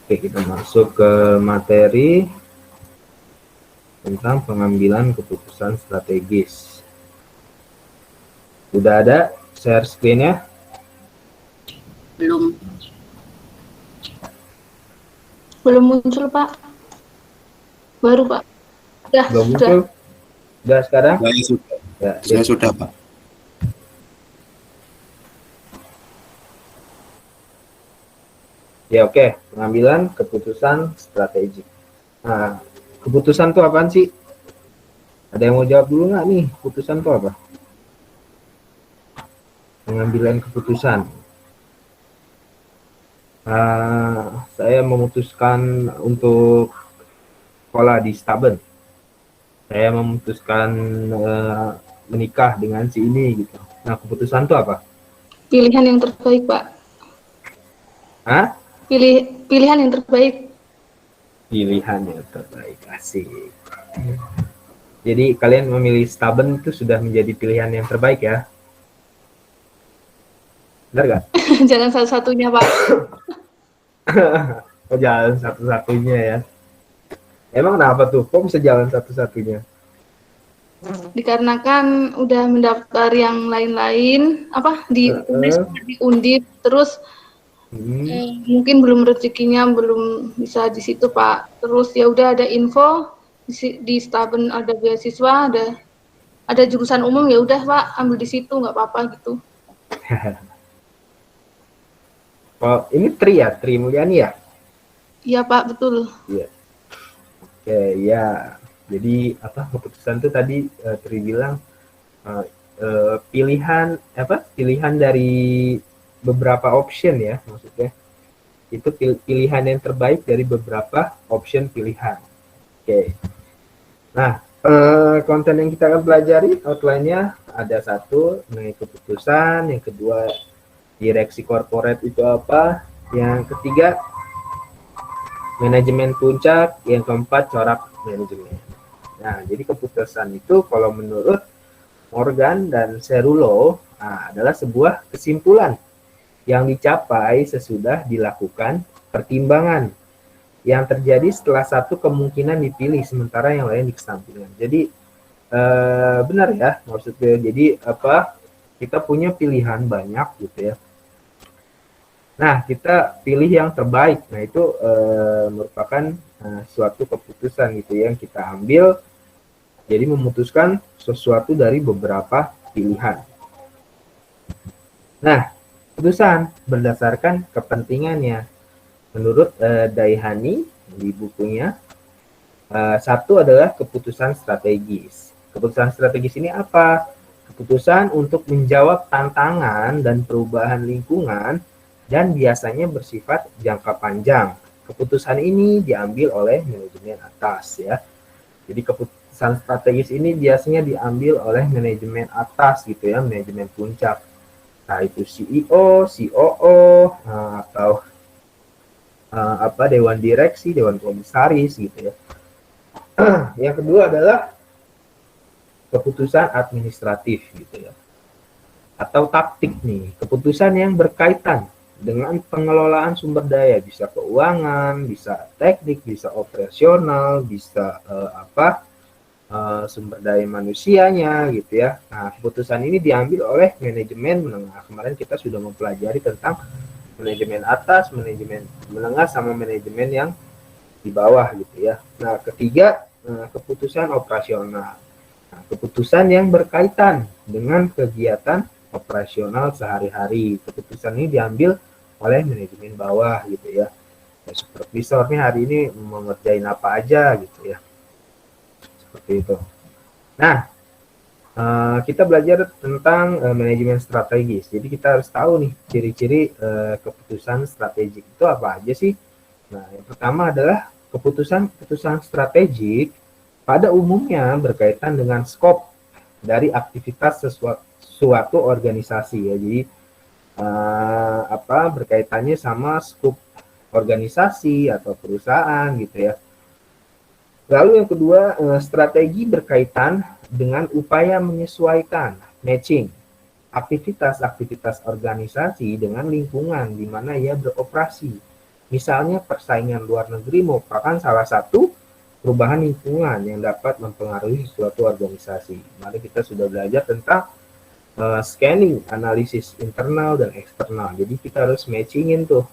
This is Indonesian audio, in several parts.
Oke, kita masuk ke materi tentang pengambilan keputusan strategis. Udah ada share screen-nya? Belum. Belum muncul, Pak. Baru, Pak. Belum muncul? Udah sekarang? Saya sudah. Ya, Saya sudah, Pak. Ya, oke. Pengambilan keputusan strategik. Nah, keputusan itu apaan sih? Ada yang mau jawab dulu nggak nih? Keputusan itu apa? Pengambilan keputusan. Saya memutuskan untuk sekolah di Staben. Saya memutuskan menikah dengan si ini gitu. Nah, keputusan itu apa? Pilihan yang terbaik, Pak. Hah? Pilihan yang terbaik. Pilihan yang terbaik, asik. Jadi kalian memilih Staben itu sudah menjadi pilihan yang terbaik ya? Benar nggak? Jangan satu-satunya, Pak. Oh, jalan satu-satunya ya. Emang kenapa tuh? Kok bisa jalan satu-satunya? Dikarenakan udah mendaftar yang lain-lain, di Undip, terus mungkin belum rezekinya, belum bisa di situ, Pak. Terus ya udah ada info di Staben ada beasiswa, ada jurusan umum, ya udah, Pak, ambil di situ, nggak apa-apa gitu. Oh, ini Tri ya? Tri Mulyani ya? Iya, Pak, betul. Iya. Oke, ya. Jadi keputusan tuh tadi Tri bilang pilihan dari beberapa option ya, maksudnya itu pilihan yang terbaik dari beberapa option pilihan. Oke. Nah, konten yang kita akan pelajari outline-nya ada satu mengenai keputusan, yang kedua direksi korporat itu apa, yang ketiga manajemen puncak, yang keempat corak manajemen. Nah, jadi keputusan itu kalau menurut Morgan dan Cerullo adalah sebuah kesimpulan yang dicapai sesudah dilakukan pertimbangan yang terjadi setelah satu kemungkinan dipilih sementara yang lain dikesampingkan. Jadi benar ya maksudnya. Jadi kita punya pilihan banyak gitu ya. Nah, kita pilih yang terbaik. Nah, itu merupakan suatu keputusan gitu ya, yang kita ambil. Jadi memutuskan sesuatu dari beberapa pilihan. Nah, keputusan berdasarkan kepentingannya. Menurut Daihani di bukunya, satu adalah keputusan strategis. Keputusan strategis ini apa? Keputusan untuk menjawab tantangan dan perubahan lingkungan dan biasanya bersifat jangka panjang. Keputusan ini diambil oleh manajemen atas ya. Jadi keputusan strategis ini biasanya diambil oleh manajemen atas gitu ya, manajemen puncak. Nah, itu CEO, COO, atau dewan direksi, dewan komisaris gitu ya. Yang kedua adalah keputusan administratif gitu ya. Atau taktik nih, keputusan yang berkaitan dengan pengelolaan sumber daya, bisa keuangan, bisa teknik, bisa operasional, bisa sumber daya manusianya gitu ya. Nah, keputusan ini diambil oleh manajemen menengah. Kemarin kita sudah mempelajari tentang manajemen atas, manajemen menengah, sama manajemen yang di bawah gitu ya. Nah, ketiga, keputusan operasional. Nah, keputusan yang berkaitan dengan kegiatan operasional sehari-hari. Keputusan ini diambil oleh manajemen bawah gitu ya. Supervisornya hari ini mengerjain apa aja gitu ya. Seperti itu. Nah, kita belajar tentang manajemen strategis. Jadi kita harus tahu nih ciri-ciri keputusan strategik itu apa aja sih. Nah, yang pertama adalah keputusan strategik pada umumnya berkaitan dengan skop dari aktivitas suatu organisasi ya. Jadi berkaitannya sama skop organisasi atau perusahaan gitu ya. Lalu yang kedua, strategi berkaitan dengan upaya menyesuaikan, matching aktivitas-aktivitas organisasi dengan lingkungan di mana ia beroperasi. Misalnya persaingan luar negeri merupakan salah satu perubahan lingkungan yang dapat mempengaruhi suatu organisasi. Mari kita sudah belajar tentang scanning, analisis internal dan eksternal. Jadi kita harus matchingin tuh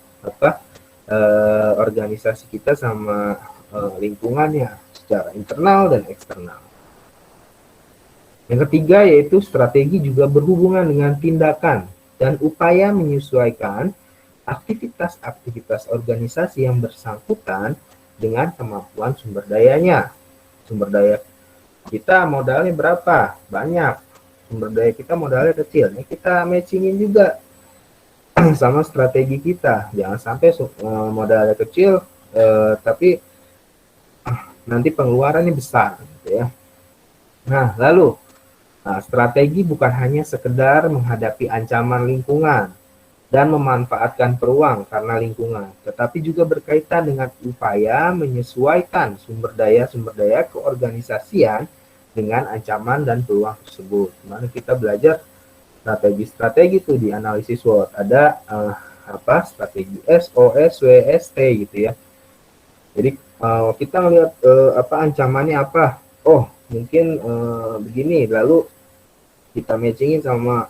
organisasi kita sama lingkungannya secara internal dan eksternal. Yang ketiga yaitu strategi juga berhubungan dengan tindakan dan upaya menyesuaikan aktivitas-aktivitas organisasi yang bersangkutan dengan kemampuan sumber dayanya. Sumber daya kita modalnya berapa? Banyak. Sumber daya kita modalnya kecil. Ini kita matchingin juga sama strategi kita. Jangan sampai modalnya kecil tapi nanti pengeluarannya besar gitu ya. Nah, lalu strategi bukan hanya sekedar menghadapi ancaman lingkungan dan memanfaatkan peluang karena lingkungan, tetapi juga berkaitan dengan upaya menyesuaikan sumber daya keorganisasian dengan ancaman dan peluang tersebut. Mana kita belajar strategi-strategi itu di analisis SWOT. Ada strategi SOS, WST gitu ya. Jadi kita melihat ancamannya apa. Oh, mungkin begini, lalu kita matchingin sama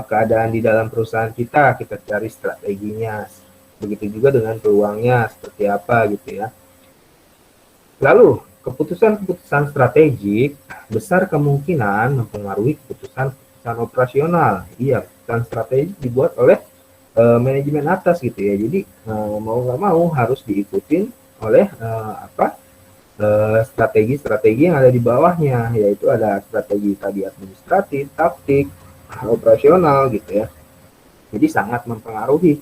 keadaan di dalam perusahaan kita cari strateginya. Begitu juga dengan peluangnya seperti apa gitu ya. Lalu keputusan-keputusan strategik besar kemungkinan mempengaruhi keputusan operasional. Iya, keputusan strategik dibuat oleh manajemen atas gitu ya. Jadi mau nggak mau harus diikutin oleh strategi-strategi yang ada di bawahnya, yaitu ada strategi tadi administratif, taktik, operasional gitu ya. Jadi sangat mempengaruhi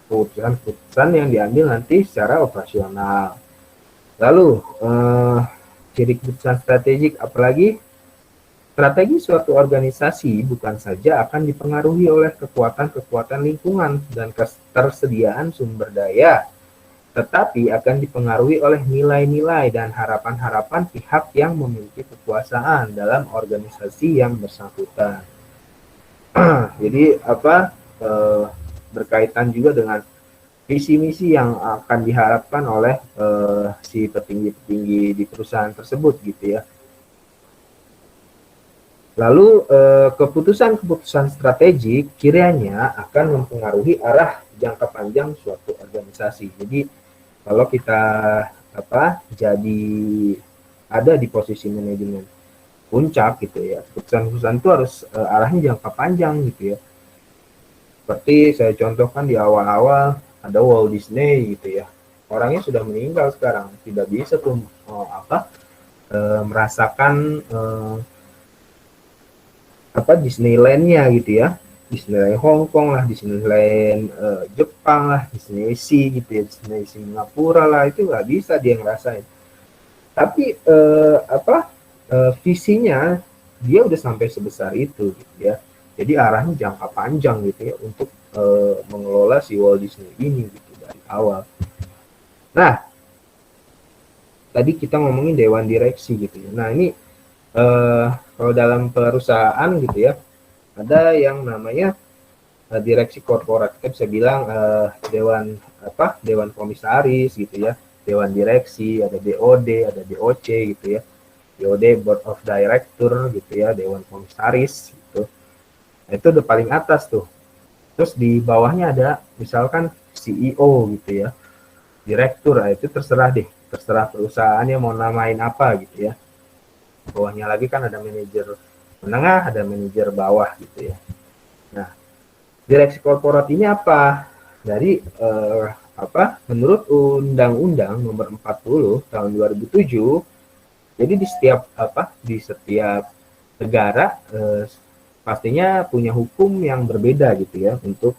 keputusan-keputusan yang diambil nanti secara operasional. Lalu ciri keputusan strategik apalagi? Strategi suatu organisasi bukan saja akan dipengaruhi oleh kekuatan-kekuatan lingkungan dan ketersediaan sumber daya, tetapi akan dipengaruhi oleh nilai-nilai dan harapan-harapan pihak yang memiliki kekuasaan dalam organisasi yang bersangkutan. Jadi berkaitan juga dengan visi misi yang akan diharapkan oleh si petinggi-petinggi di perusahaan tersebut gitu ya. Lalu keputusan-keputusan strategik kiranya akan mempengaruhi arah jangka panjang suatu organisasi. Jadi kalau kita jadi ada di posisi manajemen puncak gitu ya, keputusan-keputusan itu harus arahnya jangka panjang gitu ya. Seperti saya contohkan di awal-awal ada Walt Disney gitu ya. Orangnya sudah meninggal sekarang, tidak bisa tuh merasakan Disneyland-nya gitu ya. Disneyland Hong Kong lah, Disneyland Jepang lah, Disney Sea gitu ya, Disney Singapura lah, itu nggak bisa dia ngerasain. Tapi visinya dia udah sampai sebesar itu gitu ya. Jadi arahnya jangka panjang gitu ya untuk mengelola si Walt Disney ini gitu dari awal. Nah, tadi kita ngomongin dewan direksi gitu ya. Nah ini kalau dalam perusahaan gitu ya, ada yang namanya direksi korporat. Kita bisa bilang dewan komisaris gitu ya, dewan direksi, ada BOD, ada BOC gitu ya. BOD Board of Director gitu ya, dewan komisaris gitu. Nah, itu udah paling atas tuh. Terus di bawahnya ada misalkan CEO gitu ya, direktur. Itu terserah perusahaannya mau namain apa gitu ya. Bawahnya lagi kan ada manajer menengah, ada manajer bawah gitu ya. Nah, direksi korporat ini apa? Dari menurut Undang-Undang Nomor 40 tahun 2007, jadi di setiap negara pastinya punya hukum yang berbeda gitu ya untuk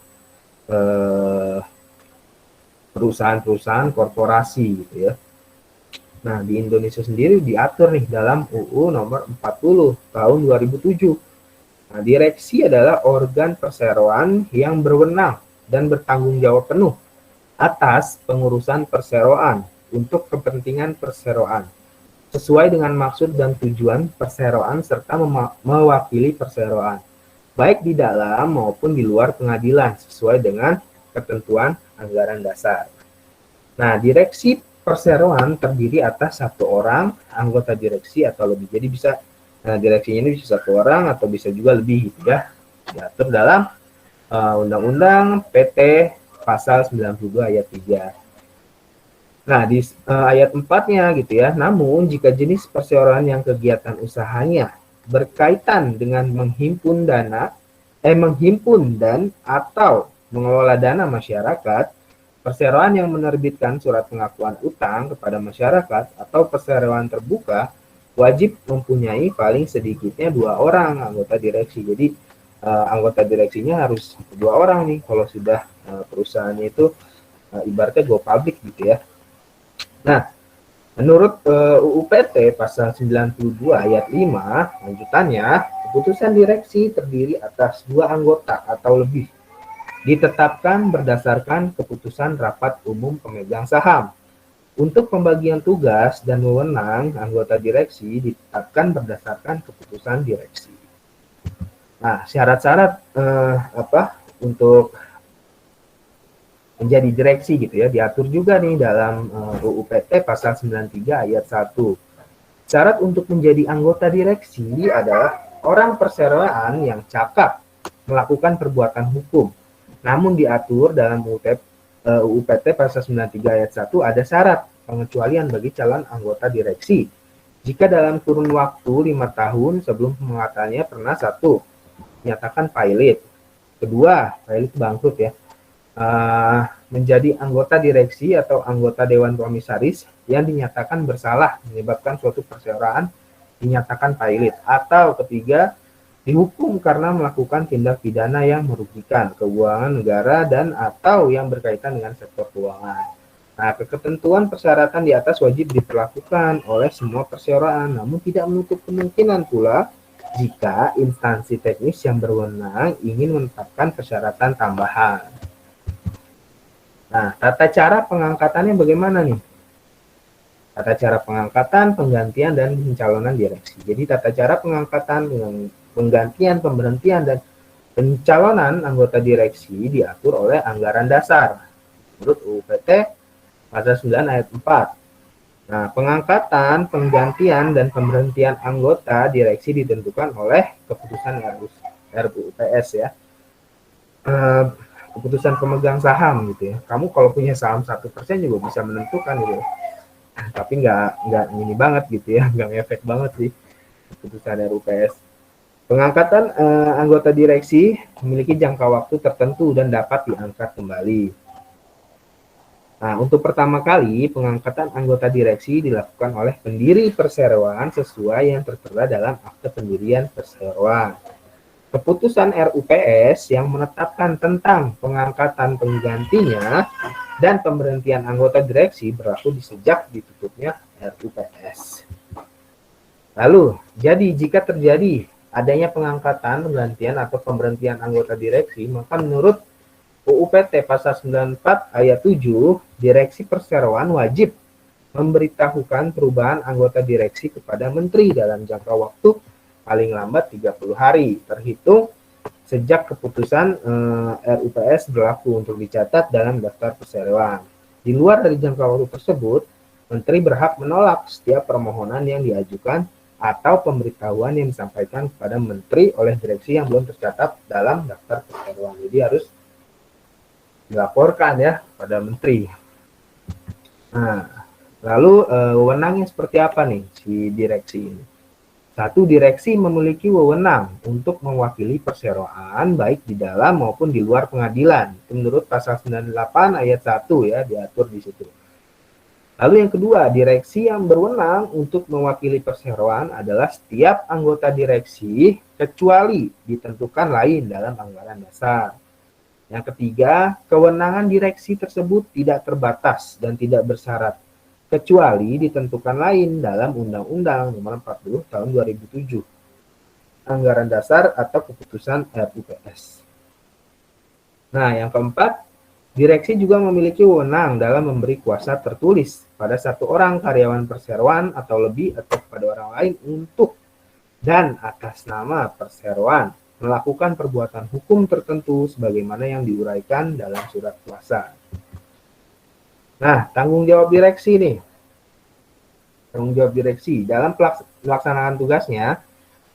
perusahaan-perusahaan korporasi gitu ya. Nah, di Indonesia sendiri diatur nih dalam UU nomor 40 tahun 2007. Nah, direksi adalah organ perseroan yang berwenang dan bertanggung jawab penuh atas pengurusan perseroan untuk kepentingan perseroan sesuai dengan maksud dan tujuan perseroan serta mewakili perseroan. baik di dalam maupun di luar pengadilan sesuai dengan ketentuan anggaran dasar. Nah, direksi perseroan terdiri atas 1 orang anggota direksi atau lebih. Jadi bisa direksinya ini bisa 1 orang atau bisa juga lebih gitu ya. Diatur dalam Undang-Undang PT pasal 92 ayat 3. Nah, di ayat 4-nya gitu ya. Namun jika jenis perseroan yang kegiatan usahanya berkaitan dengan menghimpun dan atau mengelola dana masyarakat, perseroan yang menerbitkan surat pengakuan utang kepada masyarakat atau perseroan terbuka wajib mempunyai paling sedikitnya 2 orang anggota direksi. Jadi anggota direksinya harus 2 orang nih kalau sudah perusahaannya itu ibaratnya go public gitu ya. Nah, menurut UU PT pasal 92 ayat 5 lanjutannya, keputusan direksi terdiri atas 2 anggota atau lebih, ditetapkan berdasarkan keputusan rapat umum pemegang saham. Untuk pembagian tugas dan wewenang anggota direksi ditetapkan berdasarkan keputusan direksi. Nah, syarat-syarat untuk menjadi direksi gitu ya, diatur juga nih dalam UU PT pasal 93 ayat 1. Syarat untuk menjadi anggota direksi adalah orang perseroan yang cakap melakukan perbuatan hukum. Namun diatur dalam UU PT pasal 93 ayat 1 ada syarat pengecualian bagi calon anggota direksi. Jika dalam kurun waktu 5 tahun sebelum pengangkatannya pernah 1. Nyatakan pilot. Kedua, pilot bangkrut ya. Menjadi anggota direksi atau anggota dewan komisaris yang dinyatakan bersalah menyebabkan suatu perseroan dinyatakan pilot, atau ketiga dihukum karena melakukan tindak pidana yang merugikan keuangan negara dan atau yang berkaitan dengan sektor keuangan. Nah, ketentuan persyaratan di atas wajib diperlakukan oleh semua perseroan, namun tidak menutup kemungkinan pula jika instansi teknis yang berwenang ingin menetapkan persyaratan tambahan. Nah, tata cara pengangkatannya bagaimana nih? Tata cara pengangkatan, penggantian, dan pencalonan direksi. Jadi tata cara pengangkatan, penggantian, pemberhentian, dan pencalonan anggota direksi diatur oleh anggaran dasar menurut UU PT pasal 9 ayat 4. Nah, pengangkatan, penggantian, dan pemberhentian anggota direksi ditentukan oleh keputusan RUPS ya. Keputusan pemegang saham gitu ya. Kamu kalau punya saham 1% juga bisa menentukan gitu. Tapi nggak ini banget gitu ya, nggak efek banget sih keputusan RUPS. Pengangkatan anggota direksi memiliki jangka waktu tertentu dan dapat diangkat kembali. Nah, untuk pertama kali pengangkatan anggota direksi dilakukan oleh pendiri perseroan sesuai yang tertera dalam akte pendirian perseroan. Keputusan RUPS yang menetapkan tentang pengangkatan penggantinya dan pemberhentian anggota direksi berlaku sejak ditutupnya RUPS. Lalu, jadi jika terjadi adanya pengangkatan, penggantian, atau pemberhentian anggota direksi, maka menurut UU PT pasal 94 ayat 7, direksi perseroan wajib memberitahukan perubahan anggota direksi kepada menteri dalam jangka waktu paling lambat 30 hari terhitung sejak keputusan RUPS berlaku untuk dicatat dalam daftar perseroan. Di luar dari jangka waktu tersebut, menteri berhak menolak setiap permohonan yang diajukan atau pemberitahuan yang disampaikan kepada menteri oleh direksi yang belum tercatat dalam daftar perseroan. Jadi harus dilaporkan ya pada menteri. Nah, lalu wewenangnya seperti apa nih si direksi ini? 1. Direksi memiliki wewenang untuk mewakili perseroan baik di dalam maupun di luar pengadilan. Itu menurut pasal 98 ayat 1 ya, diatur di situ. Lalu yang kedua, direksi yang berwenang untuk mewakili perseroan adalah setiap anggota direksi kecuali ditentukan lain dalam anggaran dasar. Yang ketiga, kewenangan direksi tersebut tidak terbatas dan tidak bersyarat kecuali ditentukan lain dalam Undang-Undang Nomor 40 Tahun 2007, Anggaran Dasar atau Keputusan RUPS. Nah, yang keempat, direksi juga memiliki wewenang dalam memberi kuasa tertulis pada 1 orang karyawan perseroan atau lebih atau kepada orang lain untuk dan atas nama perseroan melakukan perbuatan hukum tertentu sebagaimana yang diuraikan dalam surat kuasa. Nah, tanggung jawab direksi nih. Tanggung jawab direksi dalam pelaksanaan tugasnya,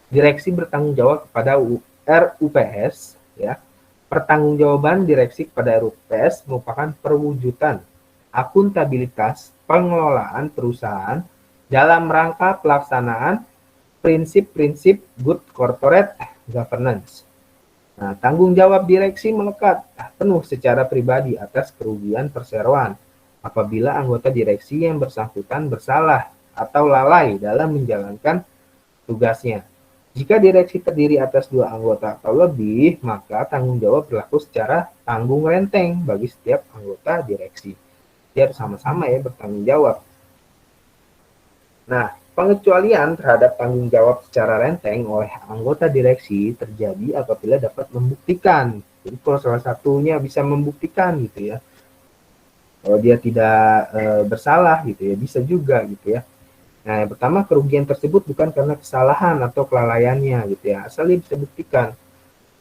direksi bertanggung jawab kepada RUPS, ya. Pertanggungjawaban direksi kepada RUPS merupakan perwujudan akuntabilitas pengelolaan perusahaan dalam rangka pelaksanaan prinsip-prinsip good corporate governance. Nah, tanggung jawab direksi melekat penuh secara pribadi atas kerugian perseroan apabila anggota direksi yang bersangkutan bersalah atau lalai dalam menjalankan tugasnya. Jika direksi terdiri atas 2 anggota atau lebih, maka tanggung jawab berlaku secara tanggung renteng bagi setiap anggota direksi. Dia harus sama-sama ya bertanggung jawab. Nah, pengecualian terhadap tanggung jawab secara renteng oleh anggota direksi terjadi apabila dapat membuktikan. Jadi kalau salah satunya bisa membuktikan gitu ya, kalau dia tidak bersalah gitu ya, bisa juga gitu ya. Nah, yang pertama, kerugian tersebut bukan karena kesalahan atau kelalaiannya gitu ya, asal dia bisa buktikan.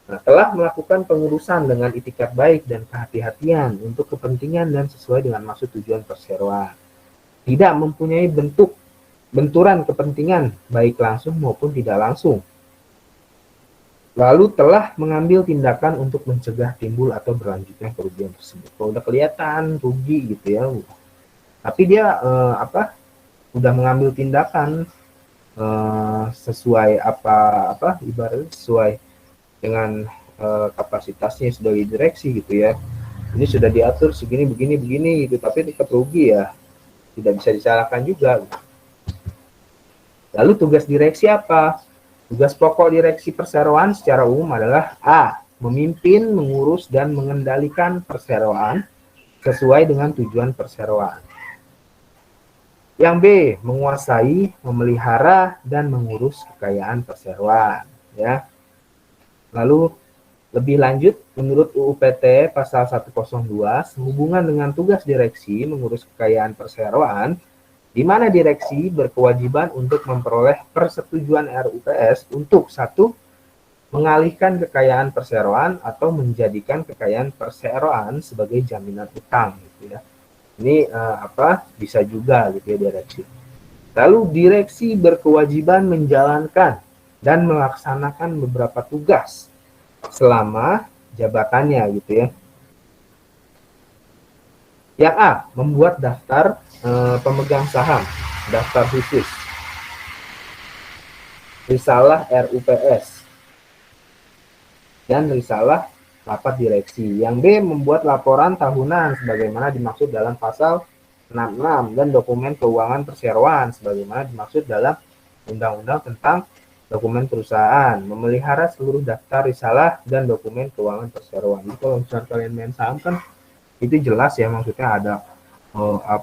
Nah, telah melakukan pengurusan dengan itikat baik dan kehati-hatian untuk kepentingan dan sesuai dengan maksud tujuan perseroan. Tidak mempunyai benturan kepentingan baik langsung maupun tidak langsung. Lalu telah mengambil tindakan untuk mencegah timbul atau berlanjutnya kerugian tersebut. Kalau udah kelihatan rugi gitu ya, tapi dia udah mengambil tindakan sesuai ibaratnya sesuai dengan kapasitasnya sebagai direksi gitu ya. Ini sudah diatur segini begini gitu, tapi tetap rugi ya, tidak bisa disalahkan juga. Lalu tugas direksi apa? Tugas pokok direksi perseroan secara umum adalah A. Memimpin, mengurus, dan mengendalikan perseroan sesuai dengan tujuan perseroan. Yang B, menguasai, memelihara, dan mengurus kekayaan perseroan. Ya. Lalu lebih lanjut, menurut UU PT pasal 102, sehubungan dengan tugas direksi mengurus kekayaan perseroan, di mana direksi berkewajiban untuk memperoleh persetujuan RUPS untuk 1. Mengalihkan kekayaan perseroan atau menjadikan kekayaan perseroan sebagai jaminan utang. Gitu ya. Ini bisa juga gitu ya direksi. Lalu direksi berkewajiban menjalankan dan melaksanakan beberapa tugas selama jabatannya gitu ya. Yang A, membuat daftar pemegang saham, daftar khusus, risalah RUPS, dan risalah rapat direksi. Yang B, membuat laporan tahunan sebagaimana dimaksud dalam pasal 66 dan dokumen keuangan perseroan sebagaimana dimaksud dalam Undang-Undang tentang dokumen perusahaan, memelihara seluruh daftar risalah dan dokumen keuangan perseroan. Jadi kalau misalnya kalian main saham kan itu jelas ya, maksudnya ada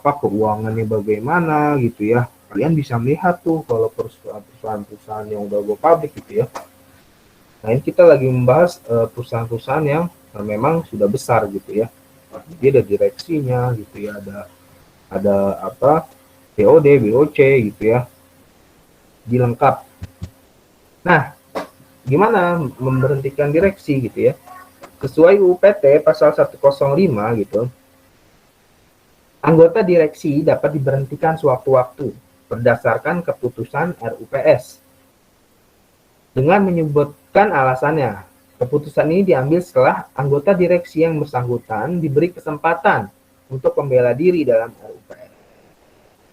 keuangannya bagaimana gitu ya. Kalian bisa melihat tuh kalau perusahaan-perusahaan yang udah go public gitu ya. Nah, ini kita lagi membahas perusahaan-perusahaan yang memang sudah besar gitu ya. Dia ada direksinya gitu ya, ada BOD, BOC gitu ya. Dilengkap. Nah, gimana memberhentikan direksi gitu ya? Sesuai UU PT pasal 105 gitu. Anggota direksi dapat diberhentikan sewaktu-waktu berdasarkan keputusan RUPS. Dengan menyebutkan alasannya, keputusan ini diambil setelah anggota direksi yang bersangkutan diberi kesempatan untuk membela diri dalam RUPS.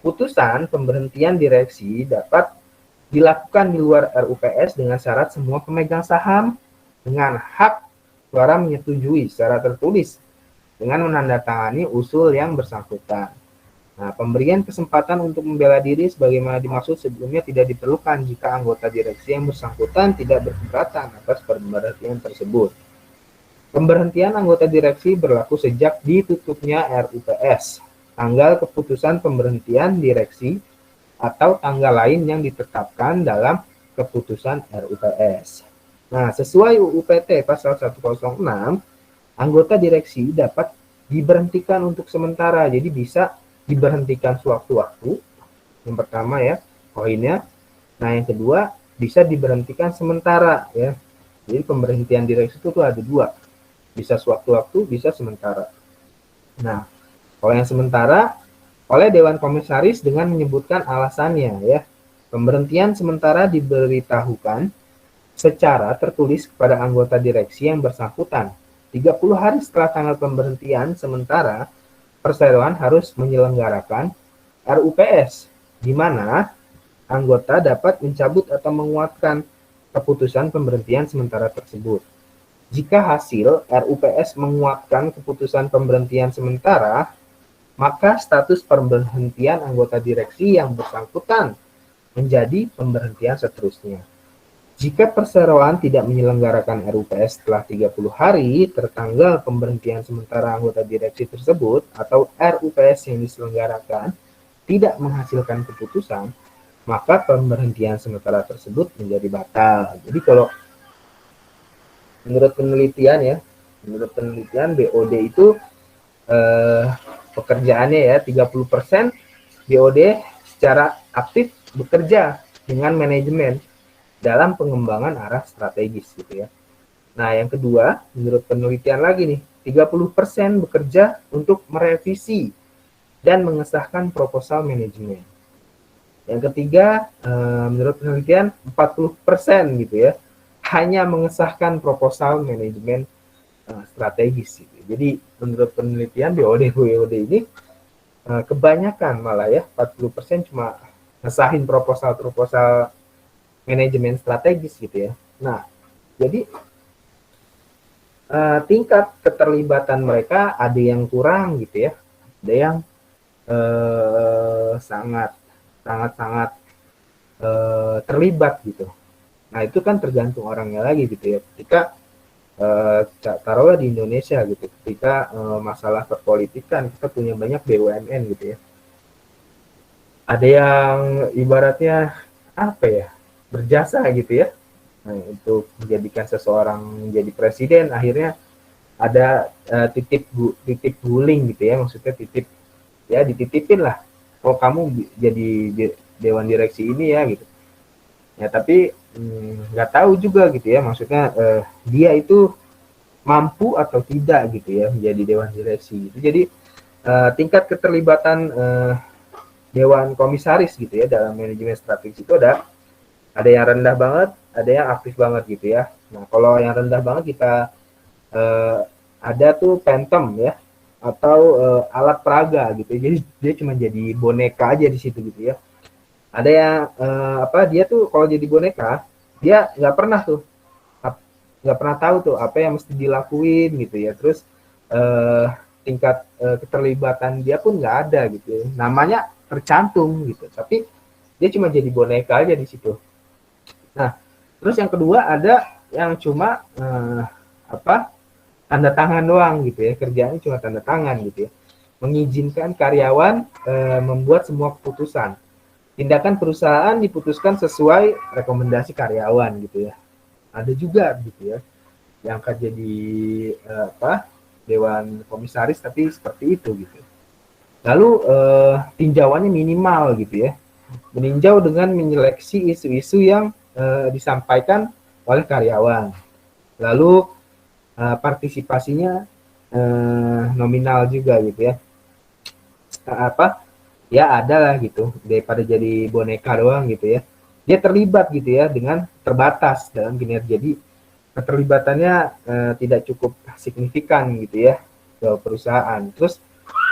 Putusan pemberhentian direksi dapat dilakukan di luar RUPS dengan syarat semua pemegang saham dengan hak suara menyetujui secara tertulis dengan menandatangani usul yang bersangkutan. Nah, pemberian kesempatan untuk membela diri sebagaimana dimaksud sebelumnya tidak diperlukan jika anggota direksi yang bersangkutan tidak berkeberatan atas pemberhentian tersebut. Pemberhentian anggota direksi berlaku sejak ditutupnya RUPS, tanggal keputusan pemberhentian direksi, atau tanggal lain yang ditetapkan dalam keputusan RUPS. Nah, sesuai UU PT pasal 106, anggota direksi dapat diberhentikan untuk sementara, jadi bisa diberhentikan sewaktu-waktu. Yang pertama ya, poinnya. Nah, yang kedua bisa diberhentikan sementara ya. Jadi pemberhentian direksi itu tuh ada dua, bisa sewaktu-waktu, bisa sementara. Nah, kalau yang sementara oleh Dewan Komisaris dengan menyebutkan alasannya ya. Pemberhentian sementara diberitahukan secara tertulis kepada anggota direksi yang bersangkutan. 30 hari setelah tanggal pemberhentian sementara, perseroan harus menyelenggarakan RUPS, di mana anggota dapat mencabut atau menguatkan keputusan pemberhentian sementara tersebut. Jika hasil RUPS menguatkan keputusan pemberhentian sementara, maka status pemberhentian anggota direksi yang bersangkutan menjadi pemberhentian seterusnya. Jika perseroan tidak menyelenggarakan RUPS setelah 30 hari tertanggal pemberhentian sementara anggota direksi tersebut atau RUPS yang diselenggarakan tidak menghasilkan keputusan, maka pemberhentian sementara tersebut menjadi batal. Jadi kalau menurut penelitian BOD itu pekerjaannya ya 30% BOD secara aktif bekerja dengan manajemen dalam pengembangan arah strategis gitu ya. Nah, yang kedua, menurut penelitian lagi nih, 30% bekerja untuk merevisi dan mengesahkan proposal manajemen. Yang ketiga, menurut penelitian 40% gitu ya, hanya mengesahkan proposal manajemen strategis gitu. Jadi menurut penelitian BOD ini kebanyakan malah ya 40% cuma ngesahin proposal manajemen strategis gitu ya. Nah, jadi tingkat keterlibatan mereka ada yang kurang gitu ya, ada yang sangat terlibat gitu. Nah, itu kan tergantung orangnya lagi gitu ya. Ketika taruhlah di Indonesia gitu, ketika masalah perpolitikan kita punya banyak BUMN gitu ya. Ada yang ibaratnya apa ya, berjasa gitu ya, untuk menjadikan seseorang menjadi presiden, akhirnya ada titip guling gitu ya, maksudnya titip ya, dititipin lah, oh kamu jadi dewan direksi ini ya gitu ya, tapi nggak tahu juga gitu ya, maksudnya dia itu mampu atau tidak gitu ya menjadi dewan direksi gitu. Jadi tingkat keterlibatan dewan komisaris gitu ya dalam manajemen strategis itu ada yang rendah banget, ada yang aktif banget gitu ya. Nah, kalau yang rendah banget kita ada tuh pentem ya, atau alat peraga gitu. Jadi dia cuma jadi boneka aja di situ gitu ya. Ada yang dia tuh kalau jadi boneka, dia nggak pernah tahu tuh apa yang mesti dilakuin gitu ya. Terus tingkat keterlibatan dia pun nggak ada gitu ya. Namanya tercantum gitu, tapi dia cuma jadi boneka aja di situ. Nah, terus yang kedua ada yang cuma tanda tangan doang gitu ya, kerjaannya cuma tanda tangan gitu ya, mengizinkan karyawan membuat semua keputusan. Tindakan perusahaan diputuskan sesuai rekomendasi karyawan gitu ya. Ada juga gitu ya yang akan jadi dewan komisaris tapi seperti itu gitu. Lalu tinjauannya minimal gitu ya, meninjau dengan menyeleksi isu-isu yang disampaikan oleh karyawan. Lalu partisipasinya nominal juga gitu ya. Ya ada lah gitu, daripada jadi boneka doang gitu ya. Dia terlibat gitu ya dengan terbatas dalam kinerja. Jadi keterlibatannya tidak cukup signifikan gitu ya ke perusahaan. Terus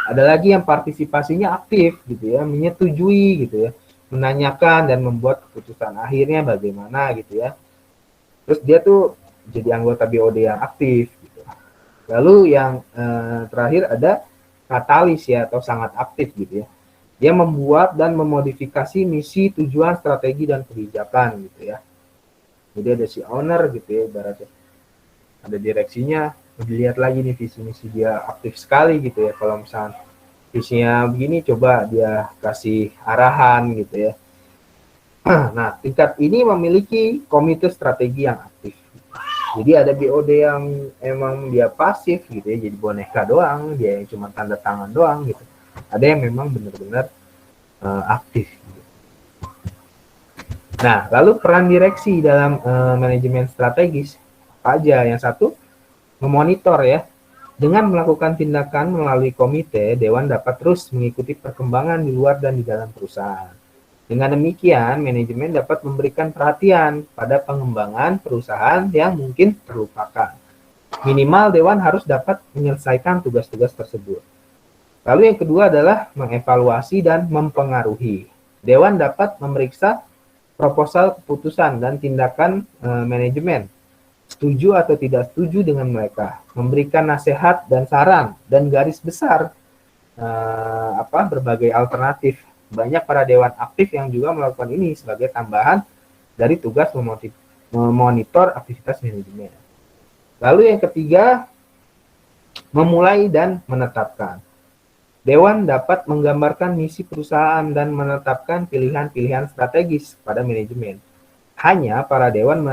ada lagi yang partisipasinya aktif gitu ya, menyetujui gitu ya, menanyakan dan membuat keputusan akhirnya bagaimana gitu ya. Terus dia tuh jadi anggota BOD yang aktif gitu. Lalu yang terakhir ada katalis ya, atau sangat aktif gitu ya. Dia membuat dan memodifikasi misi, tujuan, strategi, dan kebijakan gitu ya. Jadi ada si owner gitu ya, ibaratnya ada direksinya, dilihat lagi nih visi misi dia aktif sekali gitu ya. Kalau misalnya visinya begini, coba dia kasih arahan gitu ya. Nah, tingkat ini memiliki komite strategi yang aktif. Jadi ada BOD yang emang dia pasif gitu ya, jadi boneka doang, dia yang cuma tanda tangan doang gitu. Ada yang memang benar-benar aktif. Gitu. Nah, lalu peran direksi dalam manajemen strategis. apa aja. Yang satu, memonitor ya. Dengan melakukan tindakan melalui komite, Dewan dapat terus mengikuti perkembangan di luar dan di dalam perusahaan. Dengan demikian, manajemen dapat memberikan perhatian pada pengembangan perusahaan yang mungkin terlupakan. Minimal Dewan harus dapat menyelesaikan tugas-tugas tersebut. Lalu yang kedua adalah mengevaluasi dan mempengaruhi. Dewan dapat memeriksa proposal keputusan dan tindakan manajemen, setuju atau tidak setuju dengan mereka, memberikan nasihat dan saran dan garis besar berbagai alternatif. Banyak para dewan aktif yang juga melakukan ini sebagai tambahan dari tugas memonitor aktivitas manajemen. Lalu yang ketiga, memulai dan menetapkan. Dewan dapat menggambarkan misi perusahaan dan menetapkan pilihan-pilihan strategis pada manajemen. Hanya para dewan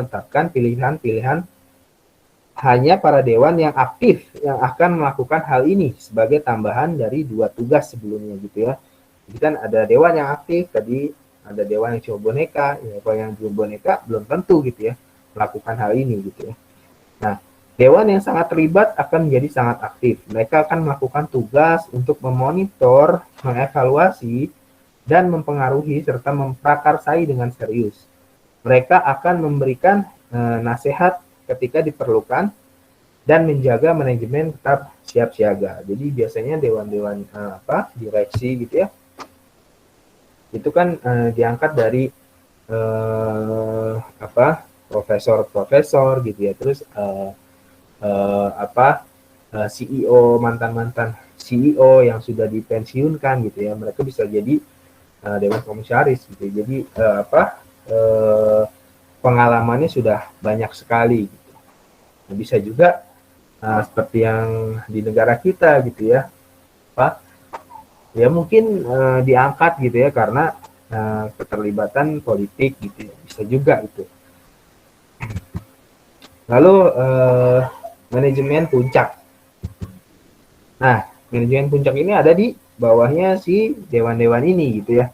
yang aktif yang akan melakukan hal ini sebagai tambahan dari 2 tugas sebelumnya gitu ya. Jadi kan ada dewan yang aktif, tadi ada dewan yang cuma boneka, ya kalau yang cuma boneka belum tentu gitu ya melakukan hal ini gitu ya. Nah, dewan yang sangat terlibat akan menjadi sangat aktif. Mereka akan melakukan tugas untuk memonitor, mengevaluasi, dan mempengaruhi serta memprakarsai dengan serius. Mereka akan memberikan nasihat ketika diperlukan dan menjaga manajemen tetap siap siaga. Jadi biasanya dewan-dewan direksi gitu ya, itu kan diangkat dari profesor-profesor gitu ya. Terus CEO, mantan-mantan CEO yang sudah dipensiunkan gitu ya, mereka bisa jadi dewan komisaris gitu. Jadi pengalamannya sudah banyak sekali gitu. Nah, bisa juga seperti yang di negara kita gitu ya, ya mungkin diangkat gitu ya karena keterlibatan politik gitu ya, bisa juga itu. Lalu manajemen puncak. Nah, manajemen puncak ini ada di bawahnya si dewan-dewan ini gitu ya.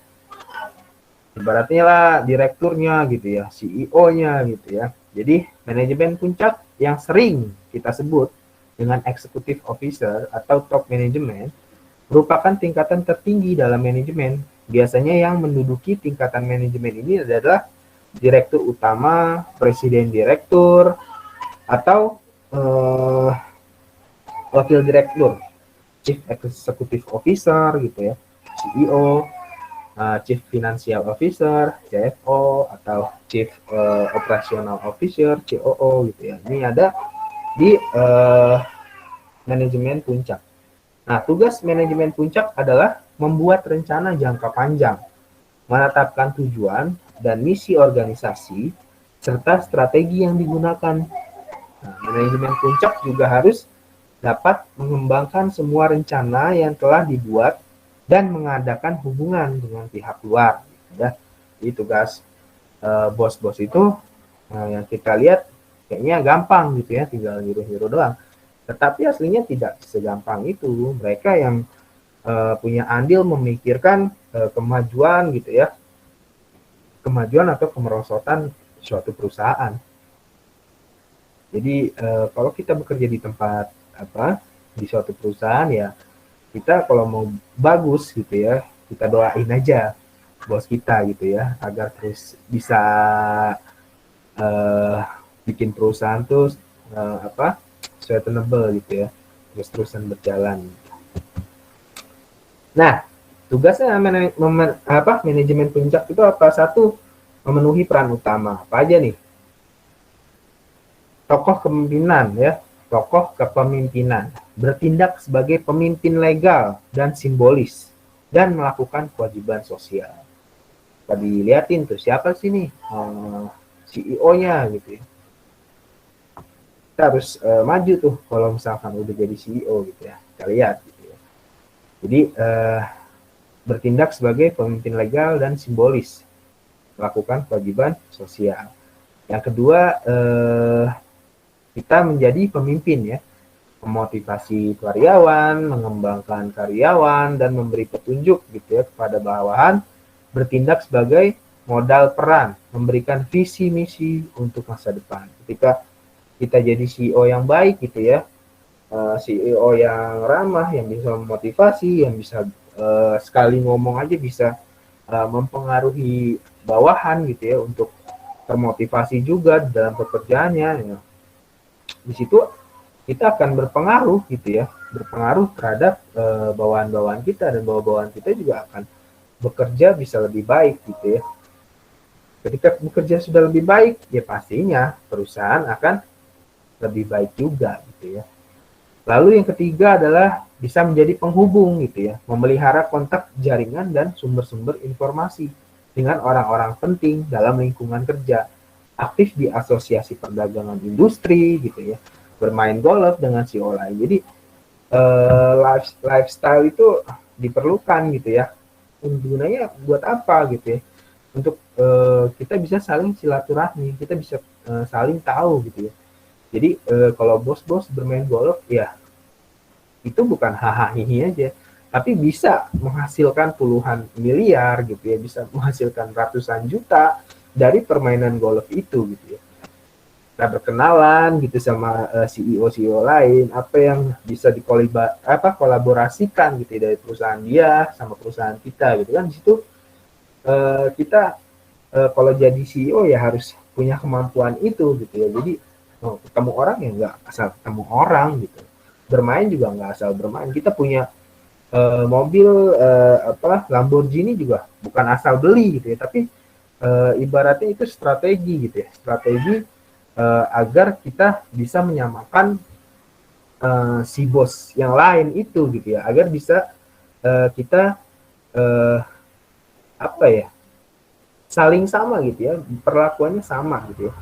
Ibaratnya lah direkturnya gitu ya, CEO-nya gitu ya. Jadi manajemen puncak yang sering kita sebut dengan executive officer atau top management merupakan tingkatan tertinggi dalam manajemen. Biasanya yang menduduki tingkatan manajemen ini adalah direktur utama, presiden direktur, atau wakil direktur, chief executive officer gitu ya, CEO, chief financial officer, CFO, atau chief operational officer, COO gitu ya. Ini ada di manajemen puncak. Nah, tugas manajemen puncak adalah membuat rencana jangka panjang, menetapkan tujuan dan misi organisasi, serta strategi yang digunakan. Nah, manajemen puncak juga harus dapat mengembangkan semua rencana yang telah dibuat dan mengadakan hubungan dengan pihak luar. Ya, jadi tugas bos-bos itu yang kita lihat kayaknya gampang gitu ya, tinggal nyuruh-nyuruh doang. Tetapi aslinya tidak segampang itu. Mereka yang punya andil memikirkan kemajuan gitu ya, kemajuan atau kemerosotan suatu perusahaan. Jadi kalau kita bekerja di tempat di suatu perusahaan ya, kita kalau mau bagus gitu ya, kita doain aja bos kita gitu ya, agar terus bisa bikin perusahaan tuh sustainable gitu ya, terus-terusan berjalan. Nah, tugasnya manajemen puncak itu apa? Satu, memenuhi peran utama. Apa aja nih? Tokoh kepemimpinan ya, tokoh kepemimpinan, bertindak sebagai pemimpin legal dan simbolis, dan melakukan kewajiban sosial. Tadi liatin tuh siapa sih nih CEO-nya gitu ya. Kita harus maju tuh kalau misalkan udah jadi CEO gitu ya. Kita lihat gitu ya. Jadi bertindak sebagai pemimpin legal dan simbolis, melakukan kewajiban sosial. Yang kedua, kita menjadi pemimpin ya, memotivasi karyawan, mengembangkan karyawan, dan memberi petunjuk gitu ya kepada bawahan, bertindak sebagai modal peran, memberikan visi misi untuk masa depan. Ketika kita jadi CEO yang baik gitu ya, CEO yang ramah, yang bisa memotivasi, yang bisa sekali ngomong aja bisa mempengaruhi bawahan gitu ya untuk termotivasi juga dalam pekerjaannya ya. Di situ kita akan berpengaruh gitu ya, berpengaruh terhadap bawahan-bawahan kita, dan bawahan kita juga akan bekerja bisa lebih baik gitu ya. Ketika bekerja sudah lebih baik, ya pastinya perusahaan akan lebih baik juga gitu ya. Lalu yang ketiga adalah bisa menjadi penghubung gitu ya, memelihara kontak jaringan dan sumber-sumber informasi dengan orang-orang penting dalam lingkungan kerja, aktif di asosiasi perdagangan industri gitu ya, bermain golf dengan CEO lain. Jadi lifestyle itu diperlukan gitu ya. Gunanya buat apa gitu ya? Untuk kita bisa saling silaturahmi, kita bisa saling tahu gitu ya. Jadi kalau bos-bos bermain golf ya itu bukan hahaha aja, tapi bisa menghasilkan puluhan miliar gitu ya, bisa menghasilkan ratusan juta dari permainan golf itu gitu ya. Kita berkenalan gitu sama CEO lain, apa yang bisa kolaborasikan gitu ya, dari perusahaan dia sama perusahaan kita gitu kan. Di situ kita kalau jadi CEO ya harus punya kemampuan itu gitu ya. Jadi ketemu orang ya nggak asal ketemu orang gitu, bermain juga nggak asal bermain. Kita punya mobil Lamborghini juga bukan asal beli gitu ya, tapi ibaratnya itu strategi gitu ya, strategi agar kita bisa menyamakan si bos yang lain itu gitu ya, agar bisa kita saling sama gitu ya, perlakuannya sama gitu ya.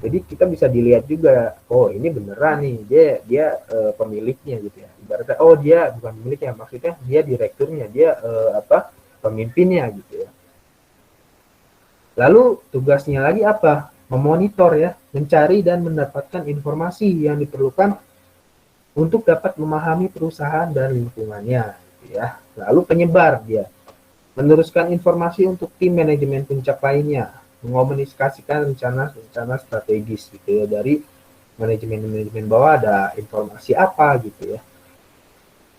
Jadi kita bisa dilihat juga, oh ini beneran nih dia pemiliknya gitu ya. Ibaratnya oh dia bukan pemiliknya, maksudnya dia direkturnya, dia pemimpinnya gitu ya. Lalu tugasnya lagi apa? Memonitor ya, mencari dan mendapatkan informasi yang diperlukan untuk dapat memahami perusahaan dan lingkungannya gitu ya. Lalu penyebar dia, meneruskan informasi untuk tim manajemen puncak lainnya, mengomunikasikan rencana strategis gitu ya, dari manajemen bawah ada informasi apa gitu ya,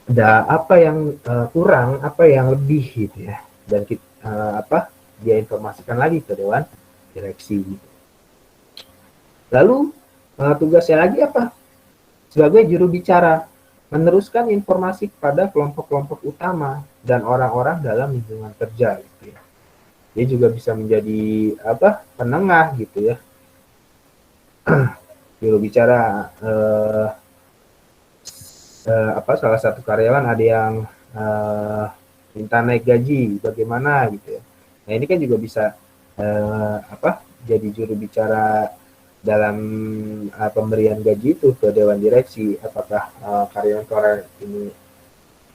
ada apa yang kurang, apa yang lebih gitu ya, dan kita dia informasikan lagi ke dewan direksi gitu. Lalu tugasnya lagi apa? Sebagai juru bicara, meneruskan informasi kepada kelompok-kelompok utama dan orang-orang dalam lingkungan kerja gitu ya. Dia juga bisa menjadi penengah gitu ya. Juru bicara salah satu karyawan ada yang minta naik gaji, bagaimana gitu ya. Nah ini kan juga bisa jadi juru bicara dalam pemberian gaji itu ke dewan direksi, apakah karyawan ini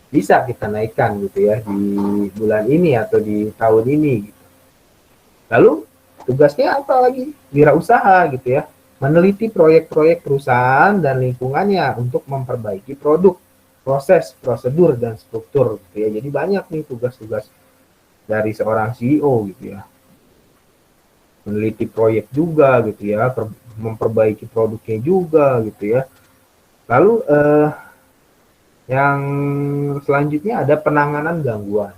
bisa kita naikkan gitu ya di bulan ini atau di tahun ini gitu. Lalu tugasnya apa lagi? Wirausaha gitu ya, meneliti proyek-proyek perusahaan dan lingkungannya untuk memperbaiki produk, proses, prosedur, dan struktur gitu ya. Jadi banyak nih tugas-tugas dari seorang CEO gitu ya. Meneliti proyek juga gitu ya, memperbaiki produknya juga gitu ya. Lalu yang selanjutnya ada penanganan gangguan.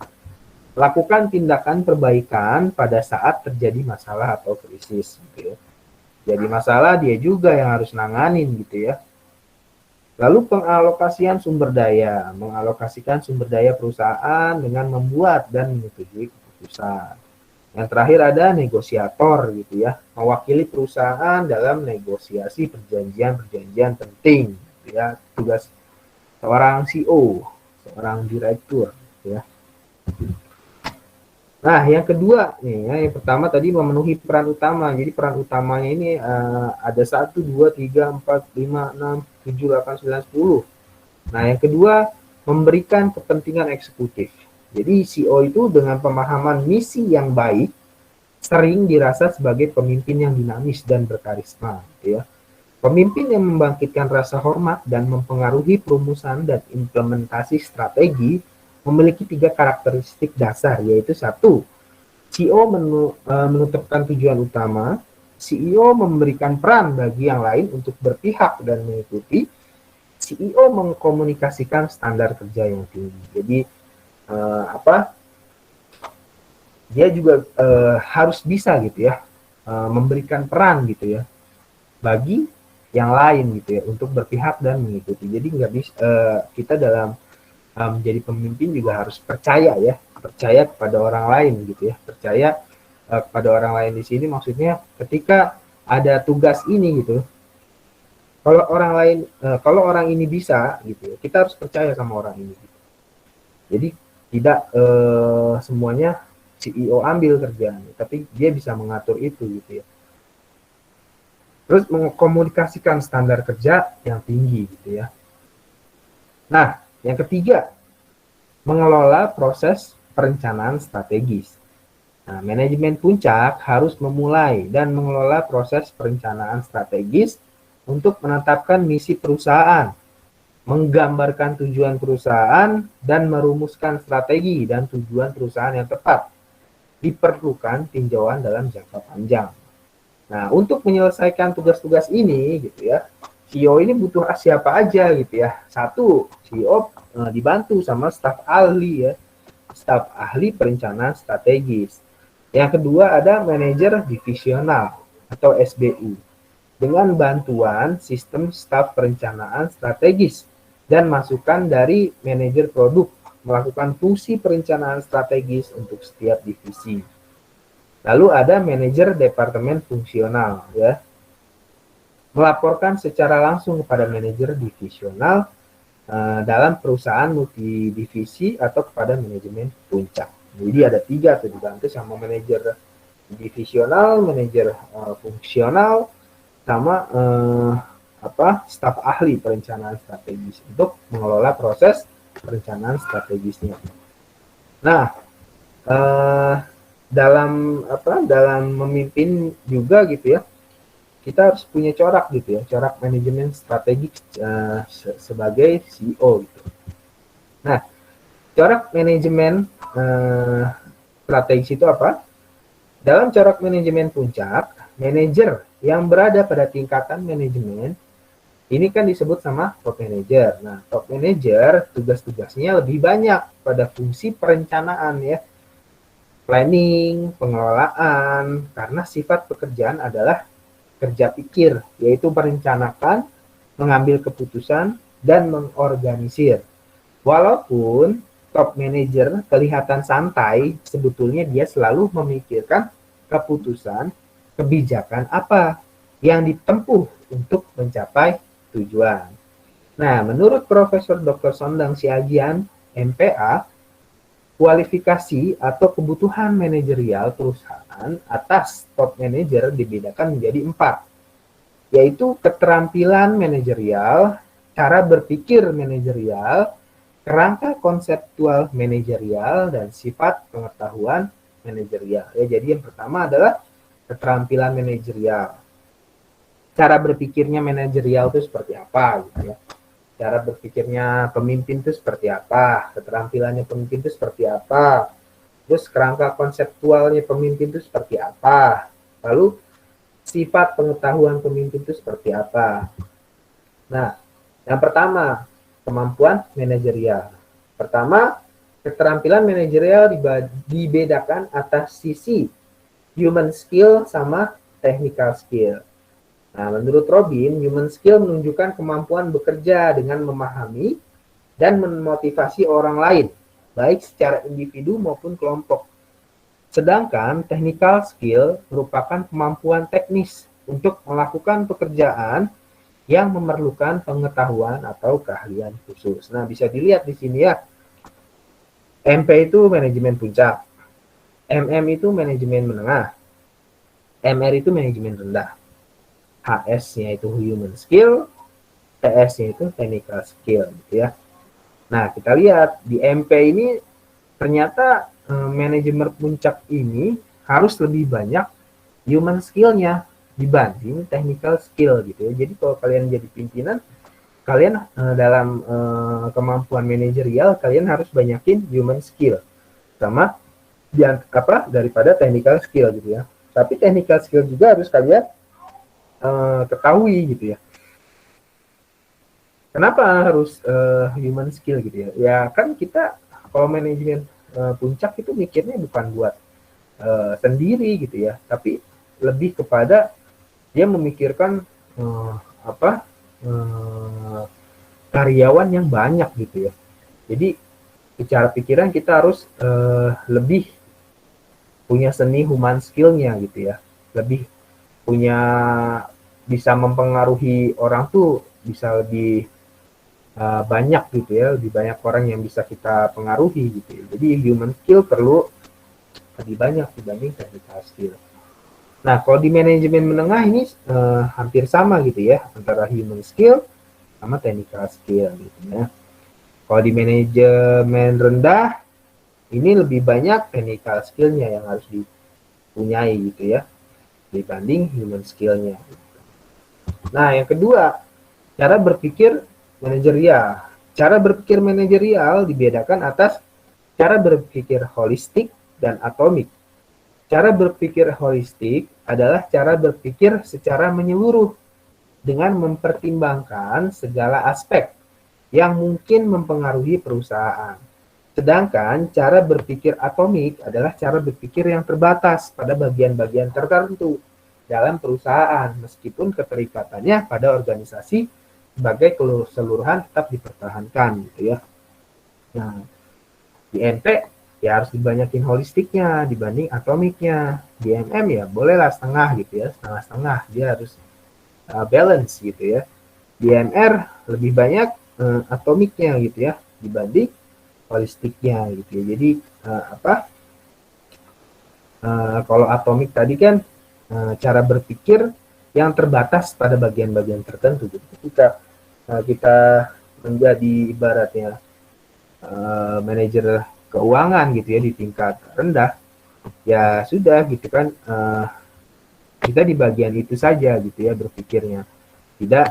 Lakukan tindakan perbaikan pada saat terjadi masalah atau krisis gitu ya. Jadi masalah dia juga yang harus nanganin gitu ya. Lalu pengalokasian sumber daya, mengalokasikan sumber daya perusahaan dengan membuat dan menyetujui keputusan. Yang terakhir ada negosiator gitu ya, mewakili perusahaan dalam negosiasi perjanjian-perjanjian penting gitu ya. Tugas seorang CEO, seorang direktur gitu ya. Nah, yang kedua nih ya, yang pertama tadi memenuhi peran utama. Jadi peran utamanya ini ada 1, 2, 3, 4, 5, 6, 7, 8, 9, 10. Nah, yang kedua memberikan kepentingan eksekutif. Jadi CEO itu dengan pemahaman misi yang baik sering dirasa sebagai pemimpin yang dinamis dan berkarisma gitu ya. Pemimpin yang membangkitkan rasa hormat dan mempengaruhi perumusan dan implementasi strategi memiliki 3 karakteristik dasar, yaitu 1, CEO menetapkan tujuan utama, CEO memberikan peran bagi yang lain untuk berpihak dan mengikuti. CEO mengkomunikasikan standar kerja yang tinggi. Jadi dia juga harus bisa gitu ya, memberikan peran gitu ya bagi yang lain gitu ya untuk berpihak dan mengikuti. Jadi nggak bisa kita dalam menjadi pemimpin juga harus percaya ya, percaya kepada orang lain gitu ya, percaya kepada orang lain di sini maksudnya ketika ada tugas ini gitu, kalau orang lain kalau orang ini bisa gitu ya, kita harus percaya sama orang ini gitu. Jadi tidak semuanya CEO ambil kerjaan, tapi dia bisa mengatur itu gitu ya. Terus mengkomunikasikan standar kerja yang tinggi gitu ya. Nah, yang ketiga, mengelola proses perencanaan strategis. Nah, manajemen puncak harus memulai dan mengelola proses perencanaan strategis untuk menetapkan misi perusahaan, menggambarkan tujuan perusahaan, dan merumuskan strategi dan tujuan perusahaan yang tepat. Diperlukan tinjauan dalam jangka panjang. Nah, untuk menyelesaikan tugas-tugas ini gitu ya, CEO ini butuh siapa aja gitu ya. Satu, CEO dibantu sama staf ahli ya, staf ahli perencanaan strategis. Yang kedua ada manajer divisional atau SBU dengan bantuan sistem staf perencanaan strategis dan masukan dari manajer produk melakukan fungsi perencanaan strategis untuk setiap divisi. Lalu ada manajer departemen fungsional ya. Melaporkan secara langsung kepada manajer divisional dalam perusahaan multidivisi atau kepada manajemen puncak. Jadi ada 3 tuh, dibantu sama manajer divisional, manajer fungsional, sama staf ahli perencanaan strategis untuk mengelola proses perencanaan strategisnya. Nah, dalam memimpin juga gitu ya, kita harus punya corak gitu ya, corak manajemen strategik sebagai CEO gitu. Nah, corak manajemen strategis itu apa? Dalam corak manajemen puncak, manajer yang berada pada tingkatan manajemen ini kan disebut sama top manager. Nah, top manager tugas-tugasnya lebih banyak pada fungsi perencanaan ya, planning, pengelolaan, karena sifat pekerjaan adalah kerja pikir, yaitu merencanakan, mengambil keputusan, dan mengorganisir. Walaupun top manager kelihatan santai, sebetulnya dia selalu memikirkan keputusan, kebijakan apa yang ditempuh untuk mencapai tujuan. Nah, menurut Profesor Dr. Sondang Siagian, MPA, kualifikasi atau kebutuhan manajerial perusahaan atas top manager dibedakan menjadi 4, yaitu keterampilan manajerial, cara berpikir manajerial, kerangka konseptual manajerial, dan sifat pengetahuan manajerial. Ya, jadi yang pertama adalah keterampilan manajerial. Cara berpikirnya manajerial itu seperti apa gitu ya. Cara berpikirnya pemimpin itu seperti apa, keterampilannya pemimpin itu seperti apa, terus kerangka konseptualnya pemimpin itu seperti apa, lalu sifat pengetahuan pemimpin itu seperti apa. Nah, yang pertama, kemampuan manajerial. Pertama, keterampilan manajerial dibedakan atas sisi human skill sama technical skill. Nah, menurut Robin, human skill menunjukkan kemampuan bekerja dengan memahami dan memotivasi orang lain, baik secara individu maupun kelompok. Sedangkan technical skill merupakan kemampuan teknis untuk melakukan pekerjaan yang memerlukan pengetahuan atau keahlian khusus. Nah, bisa dilihat di sini ya. MP itu manajemen puncak, MM itu manajemen menengah, MR itu manajemen rendah. HS-nya itu human skill, TS-nya itu technical skill gitu ya. Nah, kita lihat di MP ini ternyata manajemen puncak ini harus lebih banyak human skill-nya dibanding technical skill gitu ya. Jadi kalau kalian jadi pimpinan, kalian dalam kemampuan manajerial kalian harus banyakin human skill sama daripada technical skill gitu ya. Tapi technical skill juga harus kalian ketahui gitu ya. Kenapa harus human skill gitu ya? Ya kan kita kalau manajemen puncak itu mikirnya bukan buat sendiri gitu ya, tapi lebih kepada dia memikirkan apa karyawan yang banyak gitu ya. Jadi secara pikiran kita harus lebih punya seni human skill-nya gitu ya, lebih punya bisa mempengaruhi orang tuh bisa lebih banyak gitu ya, lebih banyak orang yang bisa kita pengaruhi gitu ya. Jadi human skill perlu lebih banyak dibanding technical skill. Nah, kalau di manajemen menengah ini hampir sama gitu ya, antara human skill sama technical skill gitu ya. Kalau di manajemen rendah, ini lebih banyak technical skill-nya yang harus dipunyai gitu ya, dibanding human skill-nya. Nah, yang kedua, cara berpikir manajerial. Cara berpikir manajerial dibedakan atas cara berpikir holistik dan atomik. Cara berpikir holistik adalah cara berpikir secara menyeluruh dengan mempertimbangkan segala aspek yang mungkin mempengaruhi perusahaan. Sedangkan cara berpikir atomik adalah cara berpikir yang terbatas pada bagian-bagian tertentu dalam perusahaan, meskipun keterikatannya pada organisasi sebagai keseluruhan tetap dipertahankan gitu ya. Nah, di NP ya harus dibanyakin holistiknya dibanding atomiknya. Di MM ya bolehlah setengah gitu ya, setengah-setengah, dia harus balance gitu ya. Di MR lebih banyak atomiknya gitu ya dibanding holistiknya gitu ya. Jadi kalau atomik tadi kan cara berpikir yang terbatas pada bagian-bagian tertentu. Gitu. Ketika kita menjadi ibaratnya manajer keuangan gitu ya di tingkat rendah, ya sudah gitu kan kita di bagian itu saja gitu ya berpikirnya, tidak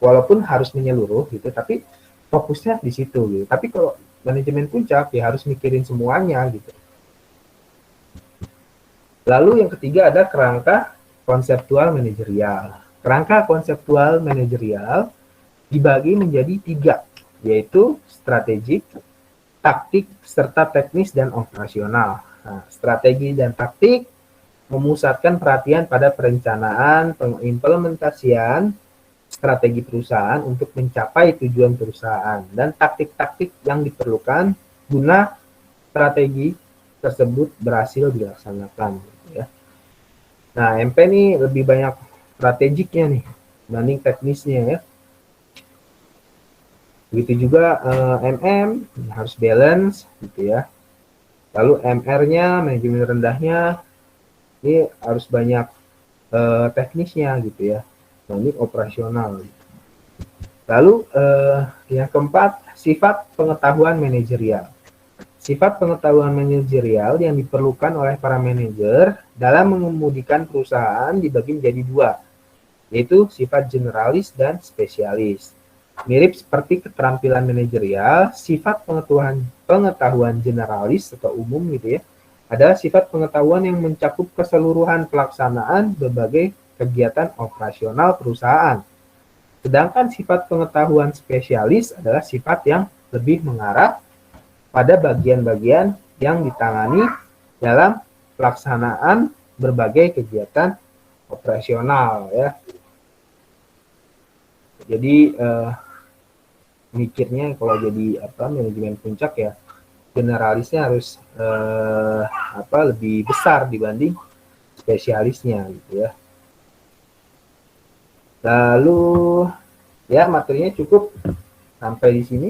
walaupun harus menyeluruh gitu, tapi fokusnya di situ gitu. Tapi kalau manajemen puncak ya harus mikirin semuanya gitu. Lalu yang ketiga ada kerangka konseptual manajerial. Kerangka konseptual manajerial dibagi menjadi 3, yaitu strategik, taktik, serta teknis dan operasional. Nah, strategi dan taktik memusatkan perhatian pada perencanaan, pengimplementasian strategi perusahaan untuk mencapai tujuan perusahaan dan taktik-taktik yang diperlukan guna strategi tersebut berhasil dilaksanakan. Ya. Nah, MP ini lebih banyak strategiknya nih dibanding teknisnya ya. Begitu juga MM harus balance gitu ya. Lalu MR-nya manajemen rendahnya ini harus banyak teknisnya gitu ya, dibanding operasional. Lalu yang keempat, sifat pengetahuan manajerial. Sifat pengetahuan manajerial yang diperlukan oleh para manajer dalam mengemudikan perusahaan dibagi menjadi 2, yaitu sifat generalis dan spesialis. Mirip seperti keterampilan manajerial, sifat pengetahuan generalis atau umum gitu ya, adalah sifat pengetahuan yang mencakup keseluruhan pelaksanaan berbagai kegiatan operasional perusahaan. Sedangkan sifat pengetahuan spesialis adalah sifat yang lebih mengarah pada bagian-bagian yang ditangani dalam pelaksanaan berbagai kegiatan operasional ya. Jadi mikirnya kalau jadi manajemen puncak ya generalisnya harus lebih besar dibanding spesialisnya gitu ya. Lalu ya materinya cukup sampai di sini.